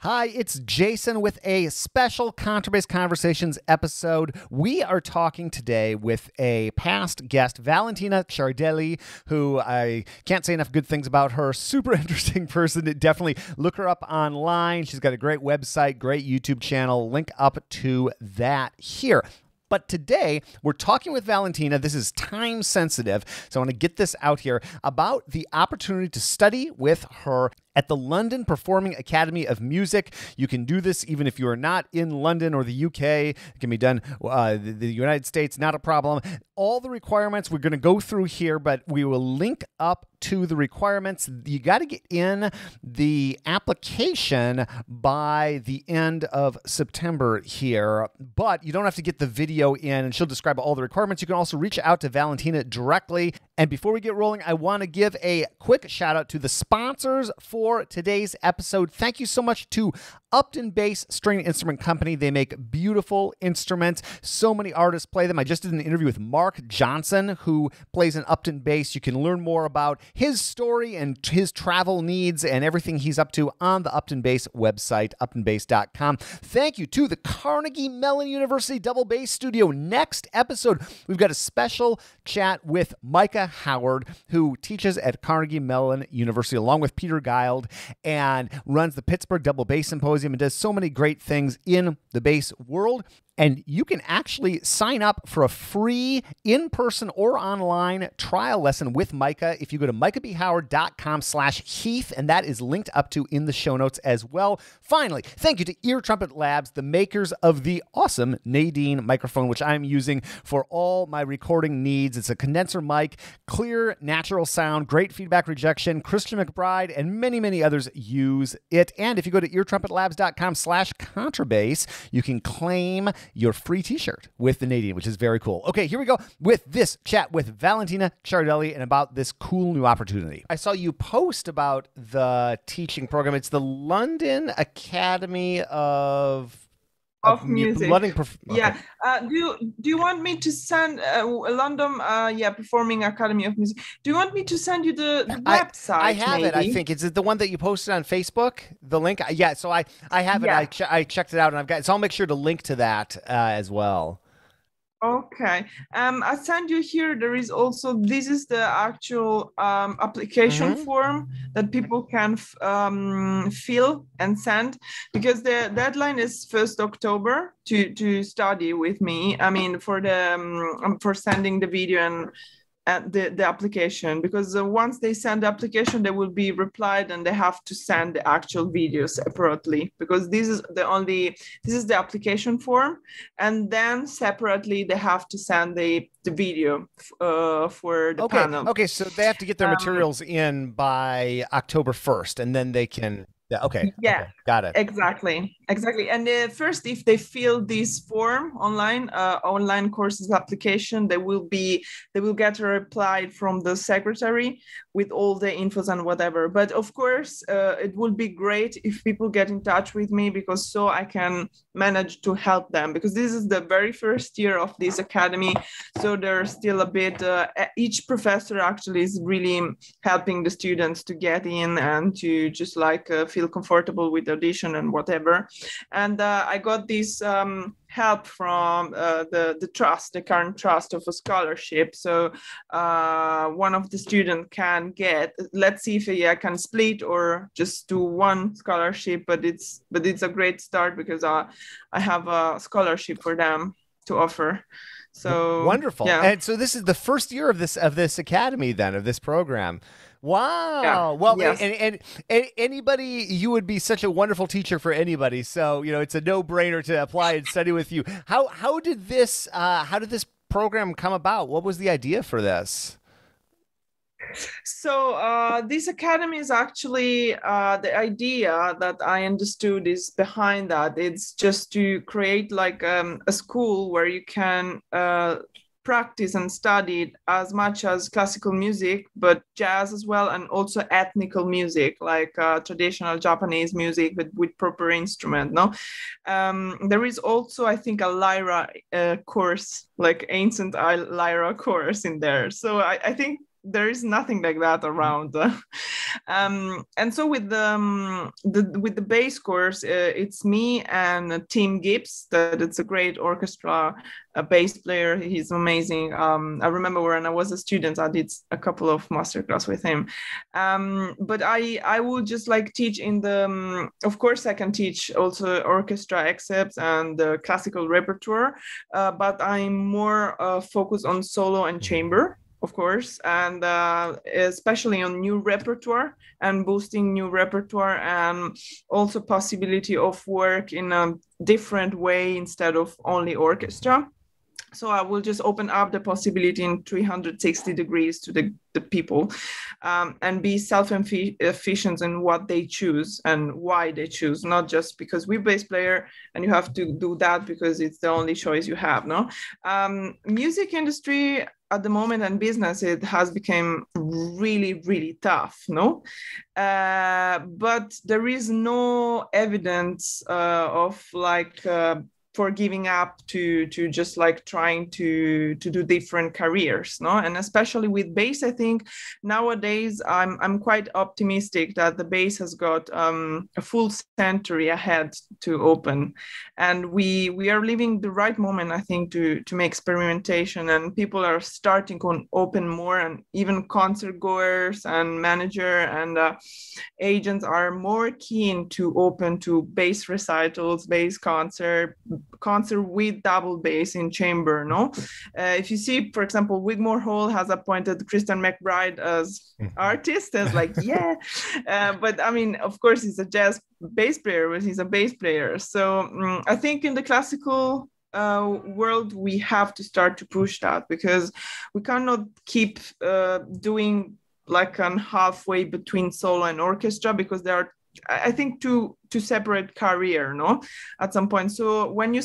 Hi, it's Jason with a special Contrabass Conversations episode. We are talking today with a past guest, Valentina Ciardelli, who I can't say enough good things about her. Super interesting person. Definitely look her up online. She's got a great website, great YouTube channel. Link up to that here. But today, we're talking with Valentina. This is time sensitive, so I want to get this out here about the opportunity to study with her at the London Performing Academy of Music. You can do this even if you are not in London or the UK. It can be done the United States, not a problem. All the requirements we're going to go through here, but we will link up to the requirements. You got to get in the application by the end of September here, but you don't have to get the video in, and she'll describe all the requirements. You can also reach out to Valentina directly. And before we get rolling, I want to give a quick shout out to the sponsors for today's episode. Thank you so much to Upton Bass String Instrument Company. They make beautiful instruments. So many artists play them. I just did an interview with Mark Johnson, who plays an Upton bass. You can learn more about his story and his travel needs and everything he's up to on the Upton Bass website, uptonbass.com. Thank you to the Carnegie Mellon University Double Bass Studio. Next episode, we've got a special chat with Micah Howard, who teaches at Carnegie Mellon University along with Peter Guild and runs the Pittsburgh Double Bass Symposium and does so many great things in the bass world. And you can actually sign up for a free in-person or online trial lesson with Micah if you go to micahbhoward.com/Heath, and that is linked up to in the show notes as well. Finally, thank you to Ear Trumpet Labs, the makers of the awesome Nadine microphone, which I'm using for all my recording needs. It's a condenser mic, clear, natural sound, great feedback rejection. Christian McBride and many, many others use it. And if you go to eartrumpetLabs.com/contrabass, you can claim your free t-shirt with the Nadine, which is very cool. Okay, here we go with this chat with Valentina Ciardelli and about this cool new opportunity. I saw you post about the teaching program. It's the London Academy of Music. London Yeah. Do you want me to send London Performing Academy of Music? Do you want me to send you the website? I have it. I think is it the one that you posted on Facebook? The link. Yeah. So I have it. I checked it out, and I've got. So I'll make sure to link to that as well. Okay. I send you here. There is also, this is the actual application form that people can fill and send, because the deadline is 1st October to study with me. I mean, for the for sending the video and the application, because once they send the application, they will be replied and they have to send the actual video separately, because this is the application form, and then separately they have to send the video for the panel. Okay, so they have to get their materials in by October 1st, and then they can. Yeah. Okay. Got it. Exactly. And first, if they fill this form online courses application, they will get a reply from the secretary with all the infos and whatever. But of course, it would be great if people get in touch with me, because so I can manage to help them, because this is the very first year of this academy. So there's still a bit, each professor actually is really helping the students to get in and to just feel comfortable with the audition and whatever. And I got this help from the current trust of a scholarship. So one of the students can get, let's see if I can split or just do one scholarship, but it's a great start, because I have a scholarship for them to offer. So wonderful. Yeah. And so this is the first year of this academy then, of this program. Wow. Yeah. Well, yes. and anybody, you would be such a wonderful teacher for anybody. So, it's a no-brainer to apply and study with you. How did this program come about? What was the idea for this? So this academy is actually the idea that I understood is behind that. It's just to create a school where you can practice and study as much as classical music, but jazz as well, and also ethnical music, like traditional Japanese music with proper instrument. No, there is also, I think, a lyra course, like ancient lyra course in there. So I think there is nothing like that around. And so with the bass course, it's me and Tim Gibbs. That it's a great orchestra, a bass player. He's amazing. I remember when I was a student, I did a couple of masterclass with him. But I would just like teach in the. Of course, I can teach also orchestra excerpts and the classical repertoire, but I'm more focused on solo and chamber, of course, and especially on new repertoire and boosting new repertoire, and also possibility of work in a different way instead of only orchestra. So I will just open up the possibility in 360 degrees to the people, and be self-efficient in what they choose and why they choose, not just because we're bass player and you have to do that because it's the only choice you have. No, music industry at the moment and business, it has become really, really tough. No, but there is no evidence of like for giving up to just like trying to do different careers, no? And especially with bass, I think nowadays I'm quite optimistic that the bass has got a full century ahead to open, and we are living the right moment, I think, to make experimentation, and people are starting to open more, and even concert goers and manager and agents are more keen to open to bass recitals, bass concert with double bass in chamber. No, if you see, for example, Wigmore Hall has appointed Christian McBride as artist, as like but I mean, of course, he's a jazz bass player, but he's a bass player. So I think in the classical world, we have to start to push that, because we cannot keep doing like an halfway between solo and orchestra, because there are, I think, two separate career, no, at some point. So when you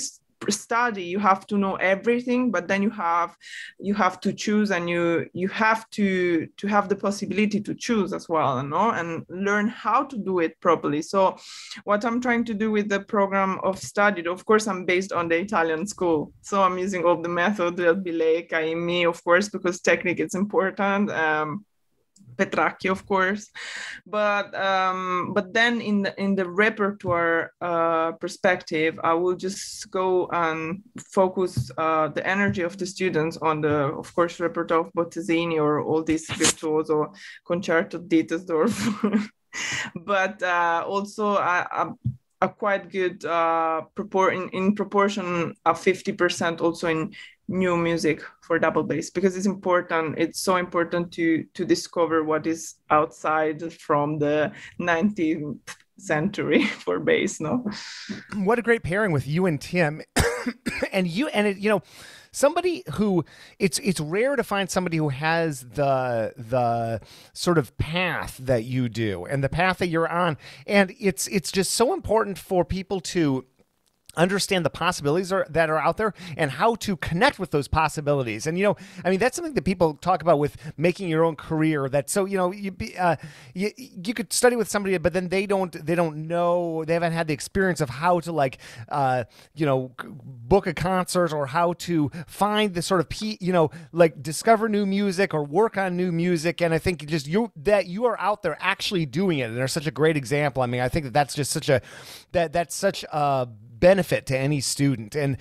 study, you have to know everything, but then you have to choose, and you have to have the possibility to choose as well, no, and learn how to do it properly. So what I'm trying to do with the program of study, of course, I'm based on the Italian school, so I'm using all the method, Del Bilé, Caimi, of course, because technique is important, Petracchi, of course, but then in the repertoire perspective, I will just go and focus the energy of the students on the, of course, repertoire of Bottesini or all these virtuoso concerto Dittersdorf, but also a quite good in proportion of 50% also in new music for double bass, because it's important. It's so important to discover what is outside from the 19th century for bass. No, what a great pairing with you and Tim, and somebody who it's rare to find somebody who has the sort of path that you do and the path that you're on, and it's just so important for people to understand the possibilities that are out there and how to connect with those possibilities. And, I mean, that's something that people talk about with making your own career. That so, you could study with somebody, but then they don't know, they haven't had the experience of how to book a concert, or how to find the sort of, like discover new music or work on new music. And I think just you are out there actually doing it. And they're such a great example. I mean, I think that's just such a benefit to any student, and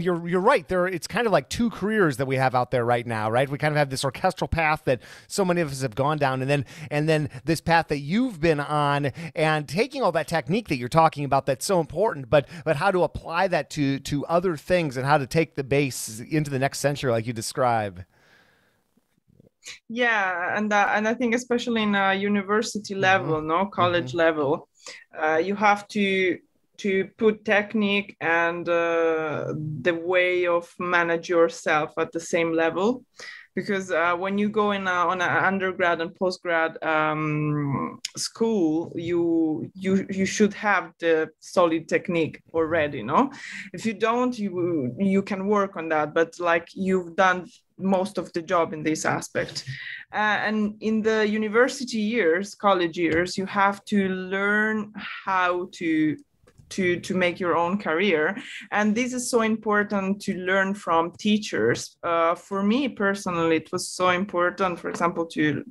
you're right there. It's kind of like two careers that we have out there right now, right? We kind of have this orchestral path that so many of us have gone down, and then this path that you've been on, and taking all that technique that you're talking about that's so important, but how to apply that to other things, and how to take the bass into the next century like you describe. Yeah, and I think especially in a university level, no, college level, you have to put technique and the way of manage yourself at the same level, because when you go on an undergrad and postgrad school, you should have the solid technique already, no? If you don't, you can work on that, but like you've done most of the job in this aspect. And in the university years, college years, you have to learn how to to make your own career. And this is so important to learn from teachers. For me personally, it was so important, for example, to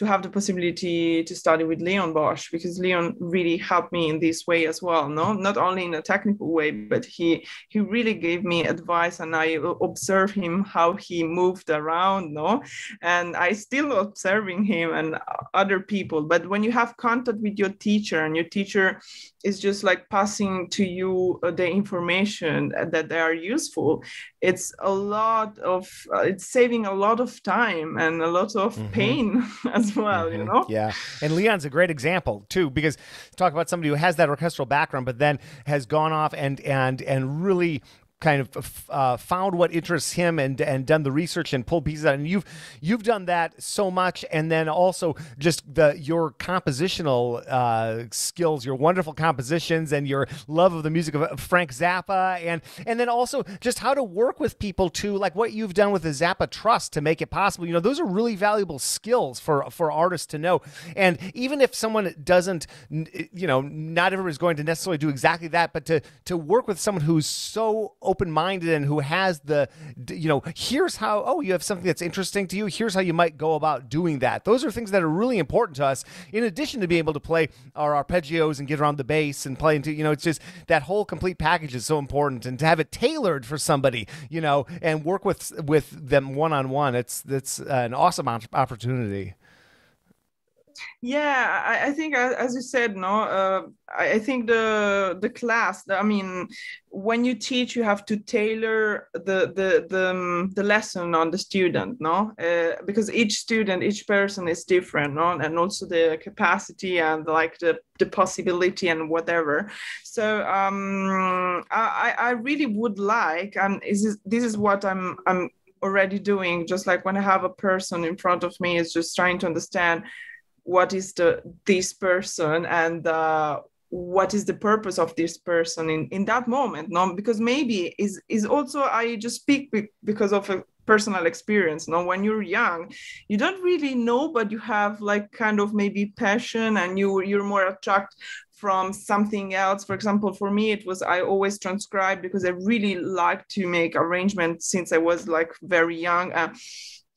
have the possibility to study with Leon Bosch, because Leon really helped me in this way as well. No, not only in a technical way, but he really gave me advice, and I observed him how he moved around. No, and I still observing him and other people. But when you have contact with your teacher, and your teacher is just like passing to you the information that they are useful, it's a lot of it's saving a lot of time and a lot of pain as well, you know. Yeah, and Leon's a great example too, because talk about somebody who has that orchestral background but then has gone off and really kind of found what interests him and done the research and pulled pieces out. And you've done that so much. And then also just your compositional skills, your wonderful compositions, and your love of the music of Frank Zappa, and then also just how to work with people too, like what you've done with the Zappa Trust to make it possible. You know, those are really valuable skills for artists to know. And even if someone doesn't, you know, not everyone is going to necessarily do exactly that, but to work with someone who's so open-minded and who has the, you know, here's how, oh, you have something that's interesting to you, here's how you might go about doing that. Those are things that are really important to us, in addition to being able to play our arpeggios and get around the bass and play into, you know, it's just that whole complete package is so important, and to have it tailored for somebody, you know, and work with them one-on-one, it's an awesome opportunity. Yeah, I think, as you said, no, I think the class, I mean, when you teach, you have to tailor the lesson on the student, no, because each student, each person is different, no, and also the capacity and like the possibility and whatever. So I really would like, and this is what I'm already doing, just like when I have a person in front of me, is just trying to understand what is this person, and what is the purpose of this person in that moment, no? Because maybe is also, I just speak because of a personal experience, no? When you're young, you don't really know, but you have like kind of maybe passion, and you're more attracted from something else. For example, for me, it was, I always transcribe because I really like to make arrangements since I was like very young.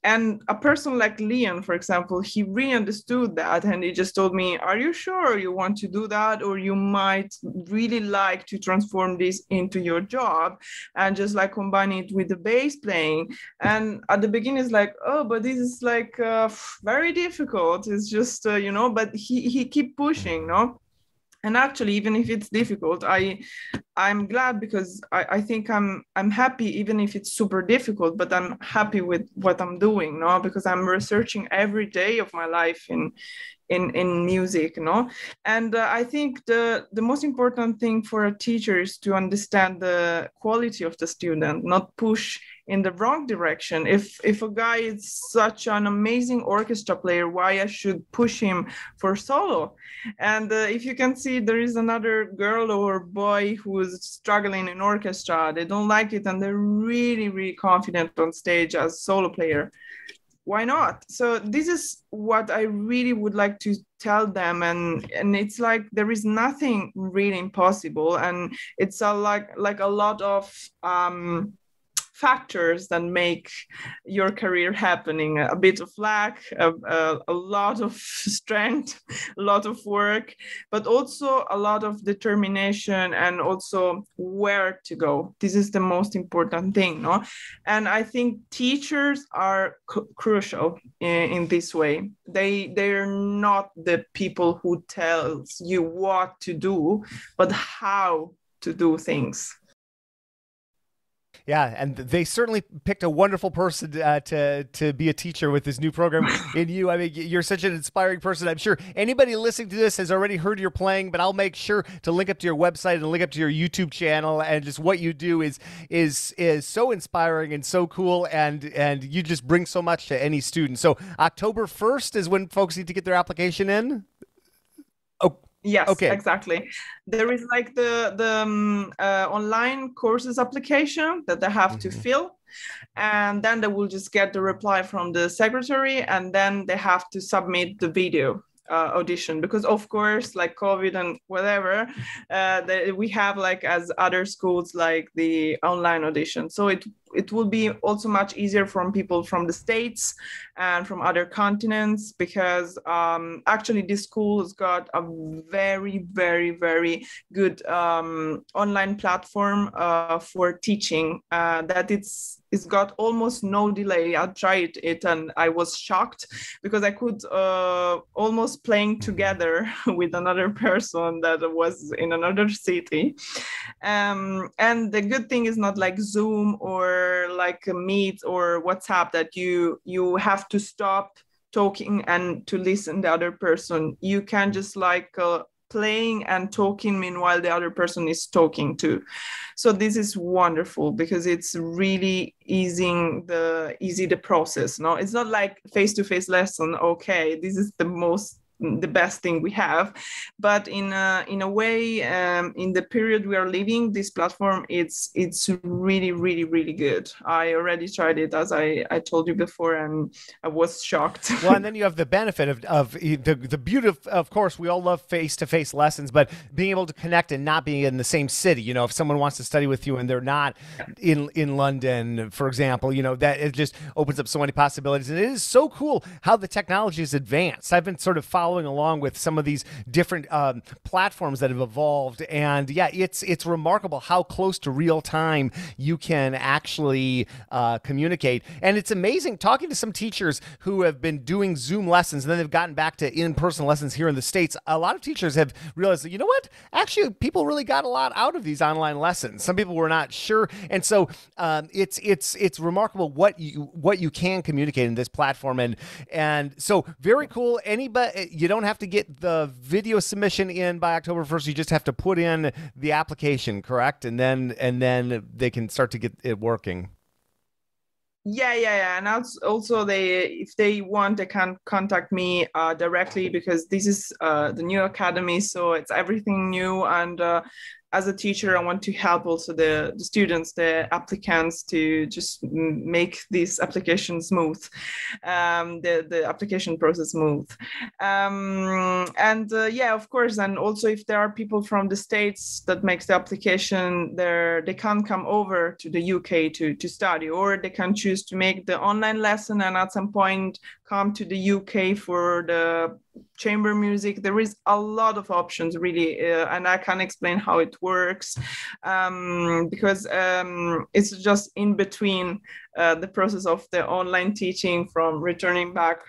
And a person like Leon, for example, he really understood that. And he just told me, are you sure you want to do that? Or you might really like to transform this into your job and just like combine it with the bass playing. And at the beginning, it's like, oh, but this is like very difficult. It's just, you know, but he keep pushing, no? And actually, even if it's difficult, I'm glad, because I think I'm happy, even if it's super difficult, but I'm happy with what I'm doing, no? Because I'm researching every day of my life in music, no? And I think the most important thing for a teacher is to understand the quality of the student, not push in the wrong direction. If a guy is such an amazing orchestra player, why I should push him for solo? And if you can see, there is another girl or boy who is struggling in orchestra, they don't like it, and they're really, really confident on stage as solo player. Why not? So this is what I really would like to tell them, and it's like there is nothing really impossible, and it's like a lot of factors that make your career happening. A bit of luck, a lot of strength, a lot of work, but also a lot of determination, and also where to go. This is the most important thing, no? And I think teachers are crucial in this way. They're not the people who tells you what to do, but how to do things. Yeah, and they certainly picked a wonderful person to be a teacher with this new program in you. I mean, you're such an inspiring person. I'm sure anybody listening to this has already heard your playing, but I'll make sure to link up to your website and link up to your YouTube channel. And just what you do is so inspiring and so cool, and you just bring so much to any student. So October 1st is when folks need to get their application in? Oh. Yes, okay. Exactly. There is like the online courses application that they have to fill, and then they will just get the reply from the secretary, and then they have to submit the video. audition, because of course, like COVID and whatever, we have, like as other schools, like the online audition. So it will be also much easier from people from the States and from other continents, because actually this school has got a very, very, very good online platform for teaching, that it's got almost no delay. I tried it and I was shocked, because I could almost playing together with another person that was in another city. And the good thing is not like Zoom or like a Meet or WhatsApp, that you have to stop talking and to listen the other person. You can just like playing and talking meanwhile the other person is talking too. So this is wonderful, because it's really easing the process. No, it's not like face-to-face lesson. Okay, this is the best thing we have, but in a way, in the period we are living, this platform, it's really, really, really good. I already tried it, as I told you before, and I was shocked. Well, and then you have the benefit of the beauty of course, we all love face-to-face lessons, but being able to connect and not being in the same city. You know, if someone wants to study with you and they're not in London, for example, you know, that it just opens up so many possibilities. And it is so cool how the technology is advanced. I've been sort of following along with some of these different platforms that have evolved, and yeah, it's remarkable how close to real time you can actually communicate. And it's amazing talking to some teachers who have been doing Zoom lessons and then they've gotten back to in-person lessons here in the States. A lot of teachers have realized that, you know what, actually people really got a lot out of these online lessons. Some people were not sure, and so it's remarkable what you can communicate in this platform, and so very cool. Anybody, you don't have to get the video submission in by October 1st. You just have to put in the application, correct? And then they can start to get it working. Yeah. And also if they want, they can contact me directly, because this is the new academy, so it's everything new. And as a teacher, I want to help also the students, the applicants, to just make this application smooth, the application process smooth. Yeah, of course. And also, if there are people from the States that makes the application, they can come over to the UK to study, or they can choose to make the online lesson and at some point come to the UK for the chamber music. There is a lot of options, really, and I can explain how it works, because it's just in between the process of the online teaching from returning back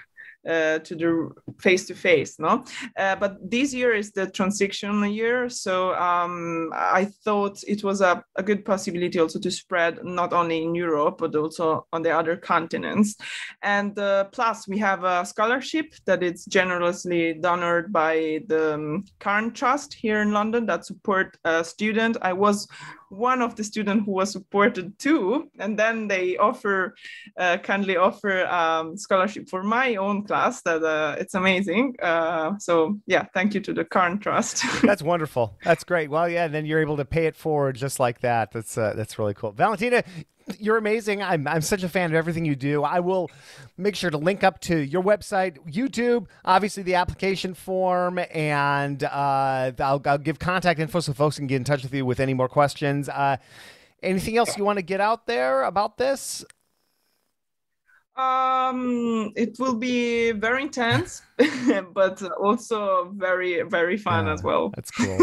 to the face-to-face, no? But this year is the transition year, so I thought it was a good possibility also to spread not only in Europe, but also on the other continents. And plus, we have a scholarship that is generously donored by the Karr Trust here in London that support a student. I was one of the students who was supported too, and then they kindly offer scholarship for my own class. That it's amazing. So yeah, thank you to the Karr Trust. That's wonderful. That's great. Well, yeah, and then you're able to pay it forward just like that. That's really cool. Valentina, you're amazing. I'm such a fan of everything you do. I will make sure to link up to your website, YouTube, obviously the application form, and I'll give contact info so folks can get in touch with you with any more questions. Anything else you want to get out there about this? It will be very intense, but also very, very fun as well. That's cool.